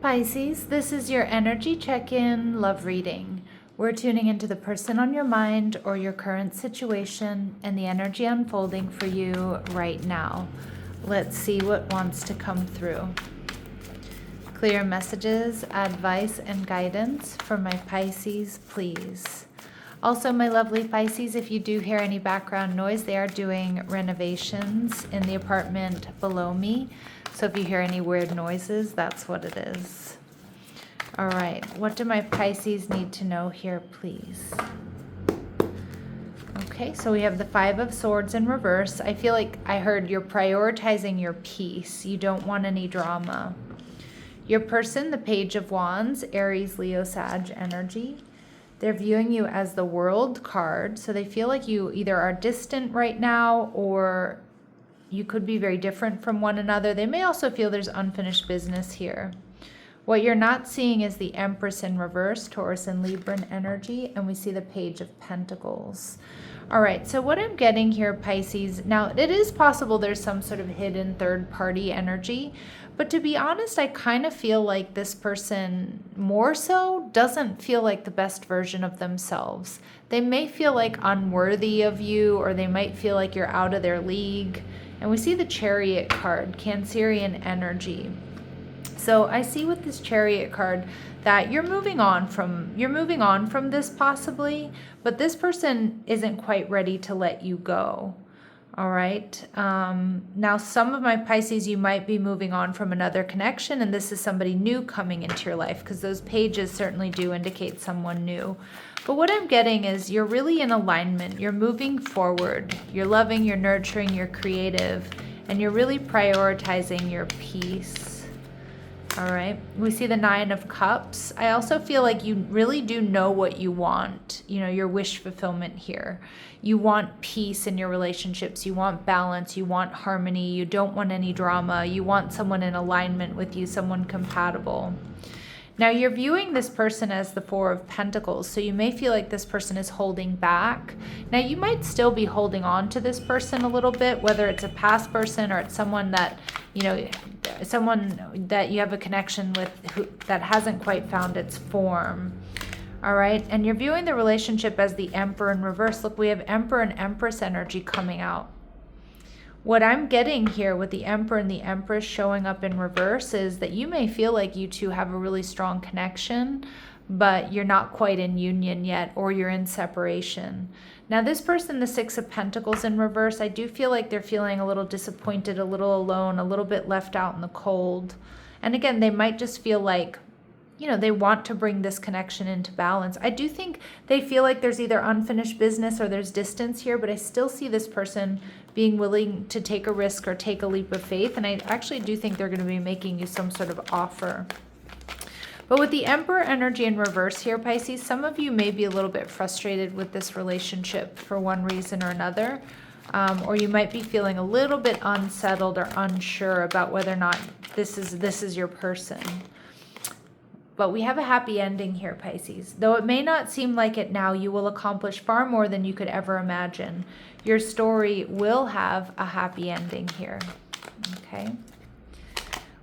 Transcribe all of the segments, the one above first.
Pisces, this is your energy check-in love reading. We're tuning into the person on your mind or your current situation and the energy unfolding for you right now. Let's see what wants to come through. Clear messages, advice, and guidance for my Pisces, please. Also, my lovely Pisces, if you do hear any background noise, they are doing renovations in the apartment below me. So if you hear any weird noises, that's what it is. All right, what do my Pisces need to know here, please? Okay, so we have the Five of Swords in reverse. I feel like I heard you're prioritizing your peace. You don't want any drama. Your person, the Page of Wands, Aries, Leo, Sag energy. They're viewing you as the World card, so they feel like you either are distant right now or you could be very different from one another. They may also feel there's unfinished business here. What you're not seeing is the Empress in reverse, Taurus and Libran energy, and we see the Page of Pentacles. All right, so what I'm getting here, Pisces, now it is possible there's some sort of hidden third-party energy, but to be honest, I kind of feel like this person more so doesn't feel like the best version of themselves. They may feel like unworthy of you, or they might feel like you're out of their league. And we see the Chariot card, Cancerian energy. So I see with this Chariot card that you're moving on from this possibly, but this person isn't quite ready to let you go. All right. Now, some of my Pisces, you might be moving on from another connection, and this is somebody new coming into your life, because those pages certainly do indicate someone new. But what I'm getting is you're really in alignment. You're moving forward. You're loving, you're nurturing, you're creative, and you're really prioritizing your peace. All right. We see the Nine of Cups. I also feel like you really do know what you want, your wish fulfillment here. You want peace in your relationships. You want balance. You want harmony. You don't want any drama. You want someone in alignment with you, someone compatible. Now, you're viewing this person as the Four of Pentacles, so you may feel like this person is holding back. Now, you might still be holding on to this person a little bit, whether it's a past person or it's someone that, someone that you have a connection with that hasn't quite found its form. All right, and you're viewing the relationship as the Emperor in reverse. Look, we have Emperor and Empress energy coming out. What I'm getting here with the Emperor and the Empress showing up in reverse is that you may feel like you two have a really strong connection, but you're not quite in union yet, or you're in separation. Now, this person, the Six of Pentacles in reverse, I do feel like they're feeling a little disappointed, a little alone, a little bit left out in the cold. And again, they might just feel like, they want to bring this connection into balance. I do think they feel like there's either unfinished business or there's distance here, but I still see this person being willing to take a risk or take a leap of faith. And I actually do think they're going to be making you some sort of offer. But with the Emperor energy in reverse here, Pisces, some of you may be a little bit frustrated with this relationship for one reason or another. Or you might be feeling a little bit unsettled or unsure about whether or not this is your person. But we have a happy ending here, Pisces. Though it may not seem like it now, you will accomplish far more than you could ever imagine. Your story will have a happy ending here. Okay.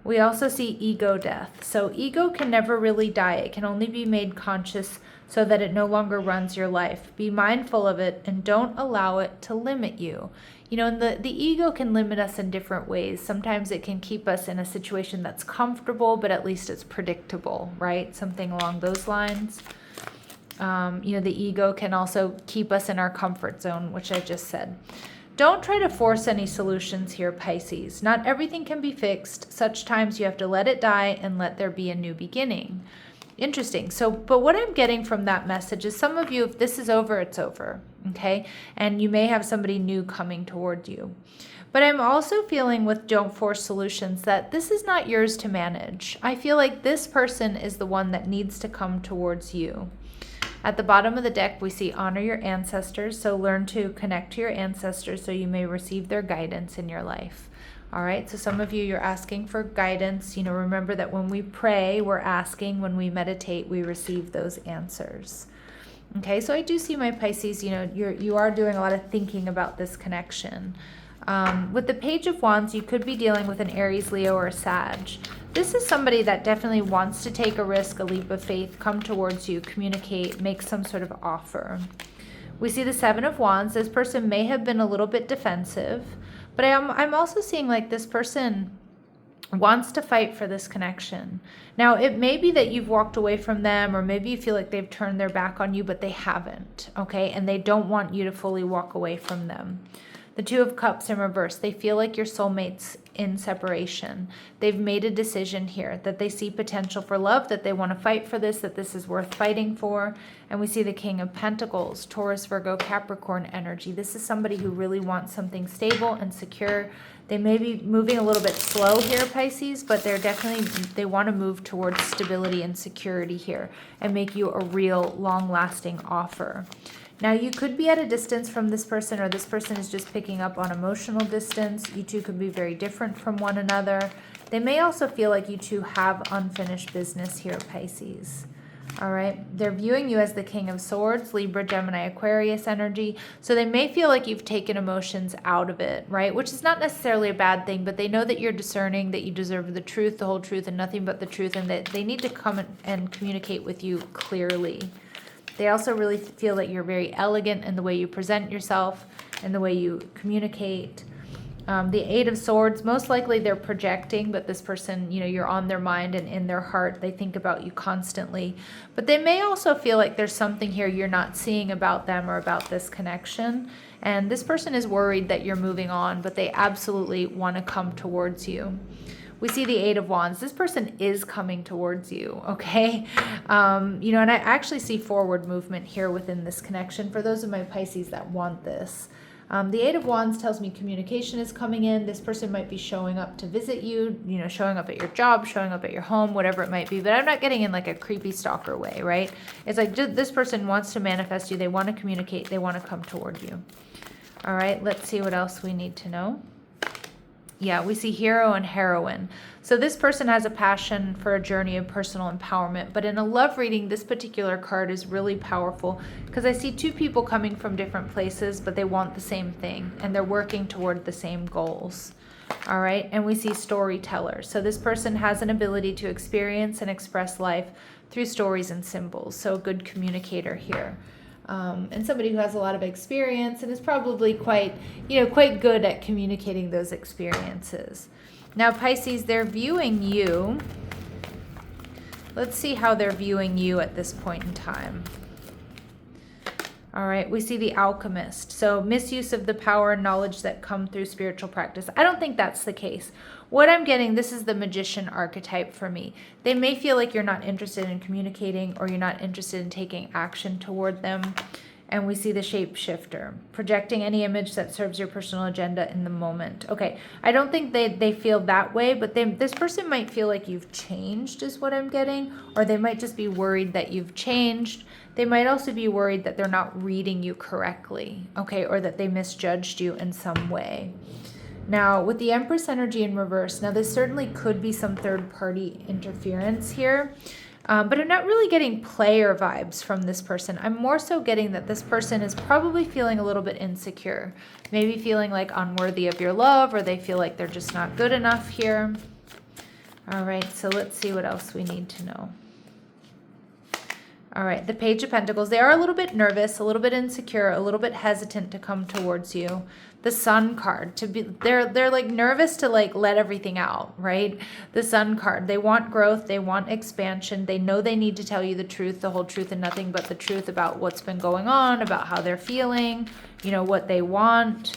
We also see ego death. So ego can never really die. It can only be made conscious so that it no longer runs your life. Be mindful of it and don't allow it to limit you. And the ego can limit us in different ways. Sometimes it can keep us in a situation that's comfortable, but at least it's predictable, right? Something along those lines. The ego can also keep us in our comfort zone, which I just said. Don't try to force any solutions here, Pisces. Not everything can be fixed. Such times you have to let it die and let there be a new beginning. Interesting. So, but what I'm getting from that message is some of you, if this is over, it's over. Okay. And you may have somebody new coming toward you. But I'm also feeling with don't force solutions that this is not yours to manage. I feel like this person is the one that needs to come towards you. At the bottom of the deck, we see honor your ancestors. So learn to connect to your ancestors so you may receive their guidance in your life. All right, so some of you, you're asking for guidance. Remember that when we pray, we're asking. When we meditate, we receive those answers. Okay, so I do see my Pisces, you are doing a lot of thinking about this connection. With the Page of Wands, you could be dealing with an Aries, Leo, or a Sag. This is somebody that definitely wants to take a risk, a leap of faith, come towards you, communicate, make some sort of offer. We see the Seven of Wands. This person may have been a little bit defensive, but I'm also seeing like this person wants to fight for this connection. Now, it may be that you've walked away from them, or maybe you feel like they've turned their back on you, but they haven't, okay? And they don't want you to fully walk away from them. The Two of Cups in reverse. They feel like your soulmates in separation. They've made a decision here that they see potential for love, that they want to fight for this, that this is worth fighting for. And we see the King of Pentacles, Taurus, Virgo, Capricorn energy. This is somebody who really wants something stable and secure. They may be moving a little bit slow here, Pisces, but they want to move towards stability and security here and make you a real long-lasting offer. Now, you could be at a distance from this person, or this person is just picking up on emotional distance. You two could be very different from one another. They may also feel like you two have unfinished business here, Pisces. All right. They're viewing you as the King of Swords, Libra, Gemini, Aquarius energy. So they may feel like you've taken emotions out of it, right? Which is not necessarily a bad thing, but they know that you're discerning, that you deserve the truth, the whole truth, and nothing but the truth, and that they need to come and communicate with you clearly. They also really feel that you're very elegant in the way you present yourself and the way you communicate. The Eight of Swords, most likely they're projecting, but this person, you're on their mind and in their heart. They think about you constantly. But they may also feel like there's something here you're not seeing about them or about this connection. And this person is worried that you're moving on, but they absolutely want to come towards you. We see the Eight of Wands. This person is coming towards you, okay? And I actually see forward movement here within this connection for those of my Pisces that want this. The Eight of Wands tells me communication is coming in. This person might be showing up to visit you, showing up at your job, showing up at your home, whatever it might be. But I'm not getting in like a creepy stalker way, right? It's like this person wants to manifest you. They want to communicate. They want to come toward you. All right, let's see what else we need to know. Yeah, we see hero and heroine. So this person has a passion for a journey of personal empowerment. But in a love reading, this particular card is really powerful because I see two people coming from different places, but they want the same thing and they're working toward the same goals. All right. And we see storytellers. So this person has an ability to experience and express life through stories and symbols. So a good communicator here. And somebody who has a lot of experience and is probably quite good at communicating those experiences. Now, Pisces, they're viewing you. Let's see how they're viewing you at this point in time. All right, we see the Alchemist. So misuse of the power and knowledge that come through spiritual practice. I don't think that's the case. What I'm getting, this is the Magician archetype for me. They may feel like you're not interested in communicating or you're not interested in taking action toward them. And we see the Shapeshifter, projecting any image that serves your personal agenda in the moment. Okay, I don't think they feel that way, but this person might feel like you've changed is what I'm getting, or they might just be worried that you've changed. They might also be worried that they're not reading you correctly, okay, or that they misjudged you in some way. Now, with the Empress energy in reverse, now this certainly could be some third-party interference here, but I'm not really getting player vibes from this person. I'm more so getting that this person is probably feeling a little bit insecure, maybe feeling like unworthy of your love, or they feel like they're just not good enough here. All right, so let's see what else we need to know. All right, the Page of Pentacles. They are a little bit nervous, a little bit insecure, a little bit hesitant to come towards you. The Sun card, they're like nervous to like let everything out, right? The Sun card, they want growth, they want expansion. They know they need to tell you the truth, the whole truth, and nothing but the truth about what's been going on, about how they're feeling, what they want.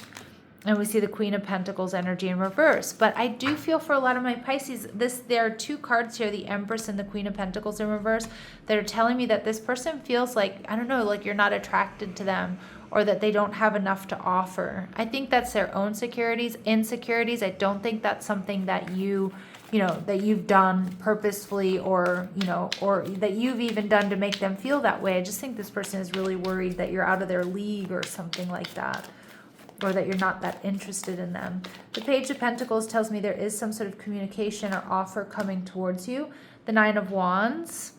And we see the Queen of Pentacles energy in reverse. But I do feel for a lot of my Pisces, there are two cards here, the Empress and the Queen of Pentacles in reverse, that are telling me that this person feels like, I don't know, like you're not attracted to them, or that they don't have enough to offer. I think that's their own insecurities. I don't think that's something that that you've done purposefully, or that you've even done to make them feel that way. I just think this person is really worried that you're out of their league or something like that, or that you're not that interested in them. The Page of Pentacles tells me there is some sort of communication or offer coming towards you. The Nine of Wands,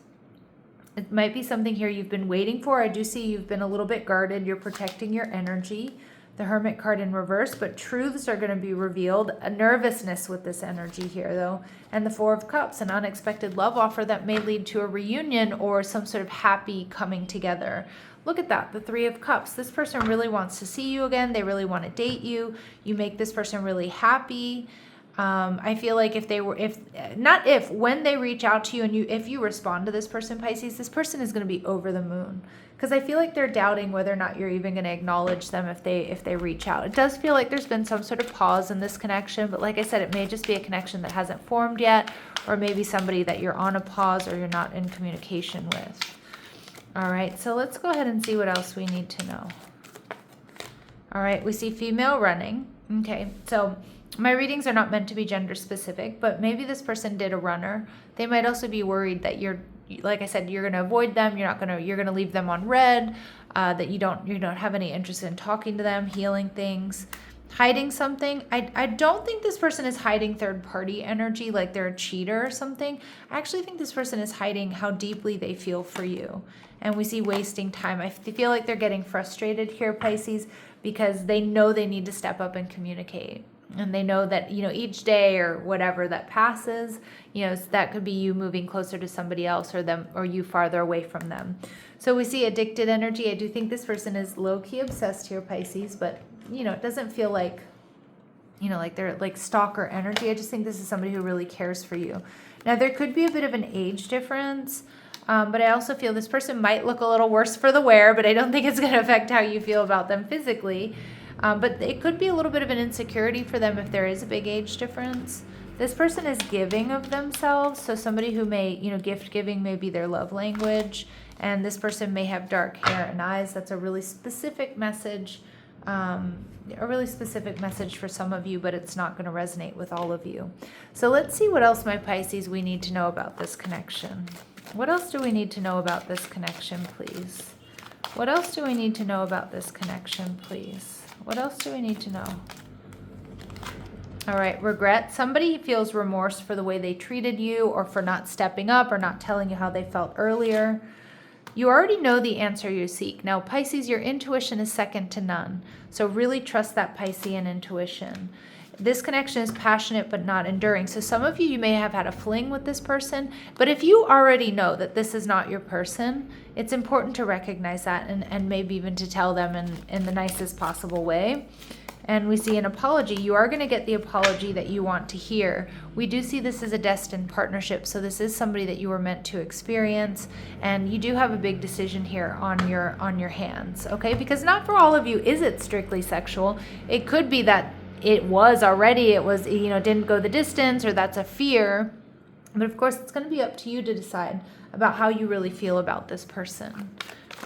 it might be something here you've been waiting for. I do see you've been a little bit guarded. You're protecting your energy. the Hermit card in reverse, but truths are going to be revealed. A nervousness with this energy here, though. And the Four of Cups, an unexpected love offer that may lead to a reunion or some sort of happy coming together. Look at that, the Three of Cups. This person really wants to see you again. They really want to date you. You make this person really happy. I feel like when they reach out to you and if you respond to this person, Pisces, this person is going to be over the moon. Because I feel like they're doubting whether or not you're even going to acknowledge them if they reach out. It does feel like there's been some sort of pause in this connection, but like I said, it may just be a connection that hasn't formed yet, or maybe somebody that you're on a pause or you're not in communication with. All right, so let's go ahead and see what else we need to know. All right, we see female running. Okay, so my readings are not meant to be gender specific, but maybe this person did a runner. They might also be worried that like I said, you're going to avoid them. You're going to leave them on red, that you don't have any interest in talking to them, healing things, hiding something. I don't think this person is hiding third party energy, like they're a cheater or something. I actually think this person is hiding how deeply they feel for you. And we see wasting time. I feel like they're getting frustrated here, Pisces, because they know they need to step up and communicate. And they know that, each day or whatever that passes, that could be you moving closer to somebody else or you farther away from them. So we see addicted energy. I do think this person is low-key obsessed here, Pisces, but, it doesn't feel like, like they're like stalker energy. I just think this is somebody who really cares for you. Now, there could be a bit of an age difference, but I also feel this person might look a little worse for the wear, but I don't think it's going to affect how you feel about them physically. But it could be a little bit of an insecurity for them if there is a big age difference. This person is giving of themselves, so somebody who may, gift giving may be their love language, and this person may have dark hair and eyes. That's a really specific message, for some of you, but it's not going to resonate with all of you. So let's see what else, my Pisces, we need to know about this connection. What else do we need to know about this connection, please? What else do we need to know about this connection, please? What else do we need to know? All right, regret. Somebody feels remorse for the way they treated you or for not stepping up or not telling you how they felt earlier. You already know the answer you seek. Now, Pisces, your intuition is second to none. So really trust that Piscean intuition. This connection is passionate but not enduring. So some of you may have had a fling with this person, but if you already know that this is not your person, it's important to recognize that and maybe even to tell them in the nicest possible way. And we see an apology. You are going to get the apology that you want to hear. We do see this as a destined partnership, so this is somebody that you were meant to experience, and you do have a big decision here on your hands, okay? Because not for all of you is it strictly sexual. It could be that it was, didn't go the distance, or that's a fear. But of course, it's going to be up to you to decide about how you really feel about this person.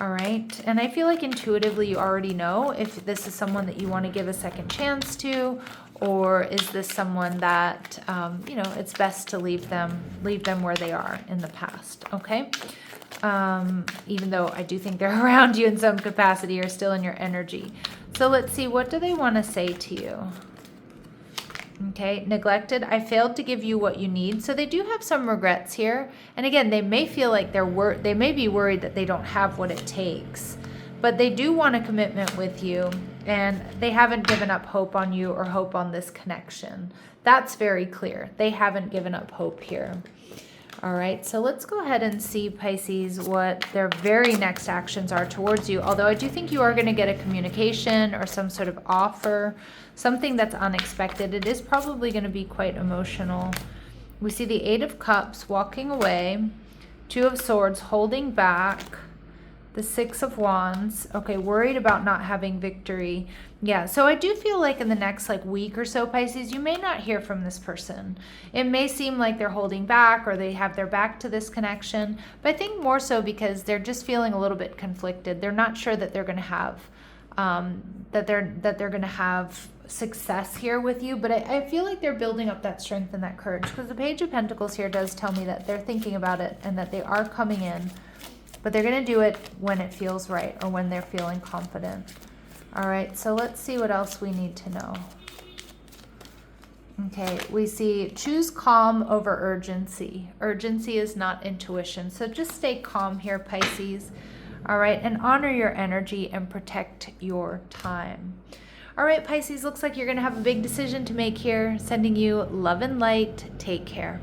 All right. And I feel like intuitively you already know if this is someone that you want to give a second chance to, or is this someone that, it's best to leave them where they are in the past. Okay. Even though I do think they're around you in some capacity or still in your energy. So let's see, what do they want to say to you? Okay, neglected. I failed to give you what you need. So they do have some regrets here. And again, they may feel like they may be worried that they don't have what it takes. But they do want a commitment with you, and they haven't given up hope on you or hope on this connection. That's very clear. They haven't given up hope here. All right, so let's go ahead and see, Pisces, what their very next actions are towards you. Although I do think you are going to get a communication or some sort of offer, something that's unexpected. It is probably going to be quite emotional. We see the Eight of Cups walking away, Two of Swords holding back, the Six of Wands. Okay, worried about not having victory. Yeah, so I do feel like in the next week or so, Pisces, you may not hear from this person. It may seem like they're holding back or they have their back to this connection, but I think more so because they're just feeling a little bit conflicted. They're not sure that they're going to have that they're going to have success here with you, but I feel like they're building up that strength and that courage, because the Page of Pentacles here does tell me that they're thinking about it and that they are coming in, but they're going to do it when it feels right or when they're feeling confident. All right, so let's see what else we need to know. Okay, we see choose calm over urgency. Urgency is not intuition, so just stay calm here, Pisces. All right, and honor your energy and protect your time. All right, Pisces, looks like you're going to have a big decision to make here. Sending you love and light. Take care.